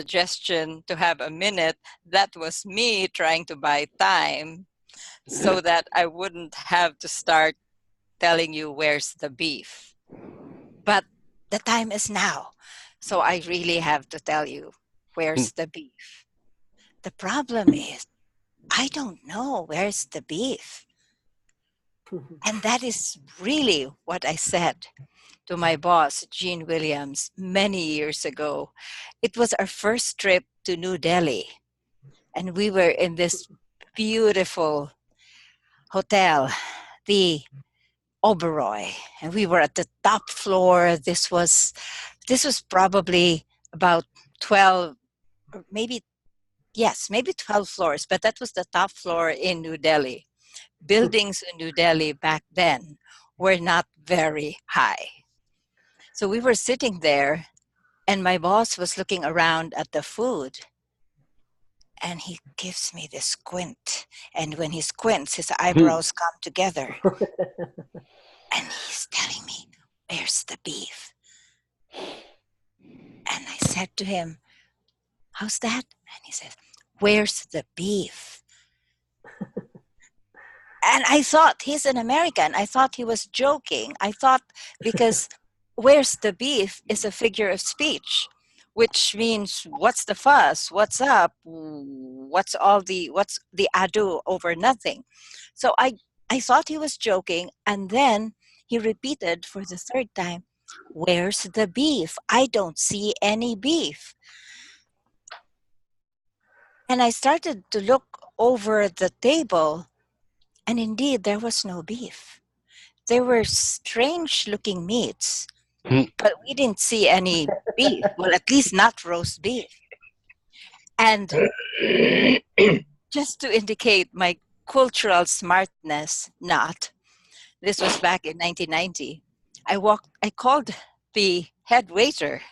suggestion to have a minute, that was me trying to buy time so that I wouldn't have to start telling you where's the beef. But the time is now. So I really have to tell you where's the beef. The problem is, I don't know where's the beef. And that is really what I said to my boss, Gene Williams, many years ago. It was our first trip to New Delhi. And we were in this beautiful hotel, the Oberoi, and we were at the top floor. This was probably about 12, or maybe 12 floors, but that was the top floor in New Delhi. Buildings in New Delhi back then were not very high. So we were sitting there, and my boss was looking around at the food, and he gives me this squint. And when he squints, his eyebrows come together. And he's telling me, where's the beef? And I said to him, how's that? And he says, where's the beef? And I thought, he's an American. I thought he was joking. I thought, because where's the beef is a figure of speech, which means what's the fuss? What's up? What's the ado over nothing? So I thought he was joking. And then he repeated for the third time, where's the beef? I don't see any beef. And I started to look over the table, and indeed there was no beef. There were strange looking meats, but we didn't see any beef. Well, at least not roast beef. And just to indicate my cultural smartness, this was back in 1990, I called the head waiter.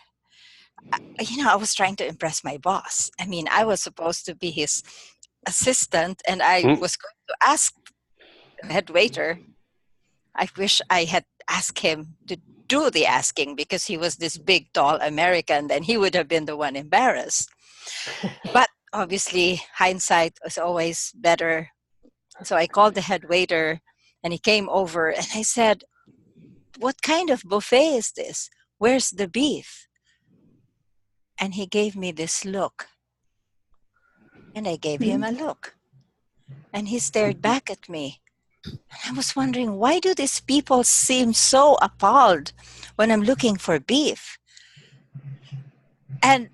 I was trying to impress my boss. I mean, I was supposed to be his assistant, and I was going to ask the head waiter. I wish I had asked him to do the asking, because he was this big, tall American, then he would have been the one embarrassed. But obviously, hindsight was always better. So I called the head waiter, and he came over, and I said, what kind of buffet is this? Where's the beef? And he gave me this look. And I gave him a look. And he stared back at me. And I was wondering, why do these people seem so appalled when I'm looking for beef? And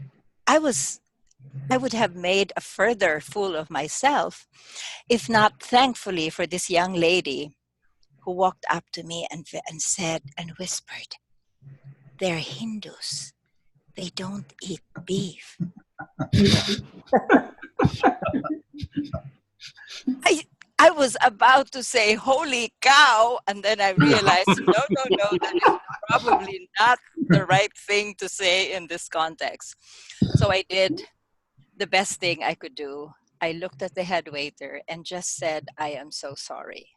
I would have made a further fool of myself if not, thankfully, for this young lady who walked up to me and said and whispered, they're Hindus. They don't eat beef. I was about to say, holy cow, and then I realized, no, that is probably not the right thing to say in this context. So I did the best thing I could do. I looked at the head waiter and just said, I am so sorry.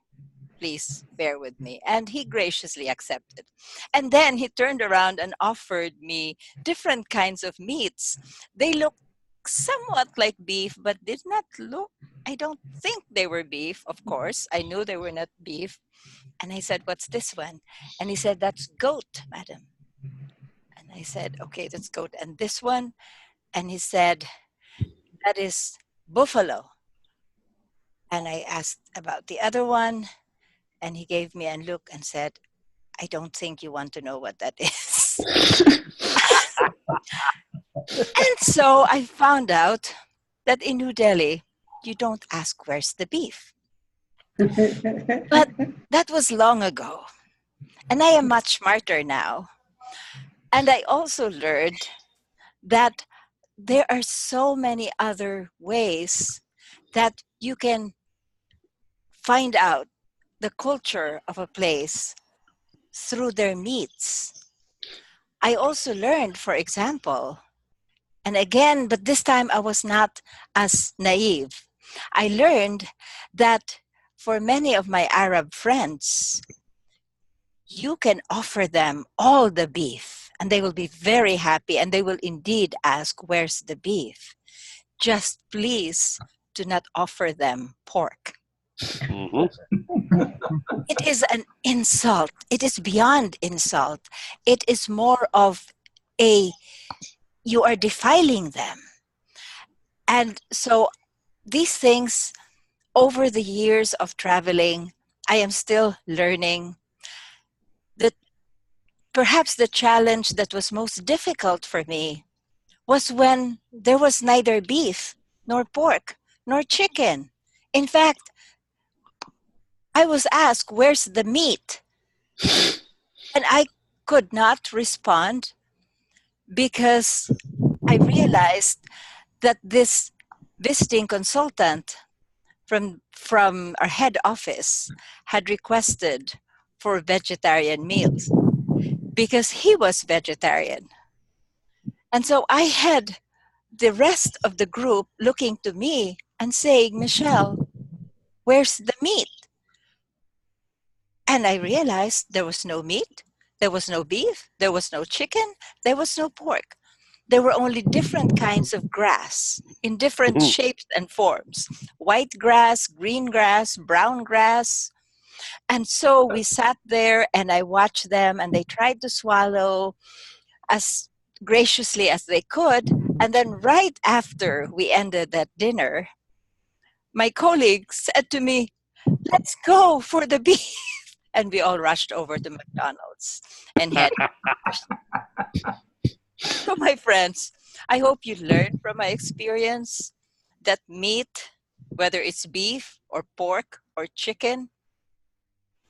Please bear with me. And he graciously accepted. And then he turned around and offered me different kinds of meats. They looked somewhat like beef, but did not look, I don't think they were beef, of course. I knew they were not beef. And I said, what's this one? And he said, that's goat, madam. And I said, okay, that's goat. And this one? And he said, that is buffalo. And I asked about the other one. And he gave me a look and said, I don't think you want to know what that is. And so I found out that in New Delhi, you don't ask where's the beef. But that was long ago. And I am much smarter now. And I also learned that there are so many other ways that you can find out the culture of a place through their meats. I also learned, for example, and again, but this time I was not as naive. I learned that for many of my Arab friends, you can offer them all the beef And they will be very happy, and they will indeed ask, "Where's the beef?" Just please do not offer them pork. Mhm. It is an insult. It is beyond insult. It is more of a, you are defiling them. And so these things, over the years of traveling, I am still learning that perhaps the challenge that was most difficult for me was when there was neither beef, nor pork, nor chicken. In fact, I was asked, "Where's the meat?" And I could not respond because I realized that this visiting consultant from our head office had requested for vegetarian meals because he was vegetarian. And so I had the rest of the group looking to me and saying, "Michelle, where's the meat?" And I realized there was no meat, there was no beef, there was no chicken, there was no pork. There were only different kinds of grass in different Mhm. shapes and forms: white grass, green grass, brown grass. And so we sat there and I watched them, and they tried to swallow as graciously as they could. And then, right after we ended that dinner, my colleague said to me, "Let's go for the beef." And we all rushed over to McDonald's and had. So, my friends, I hope you learned from my experience that meat, whether it's beef or pork or chicken,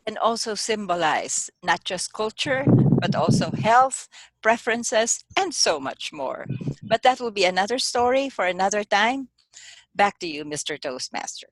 can also symbolize not just culture, but also health, preferences, and so much more. But that will be another story for another time. Back to you, Mr. Toastmaster.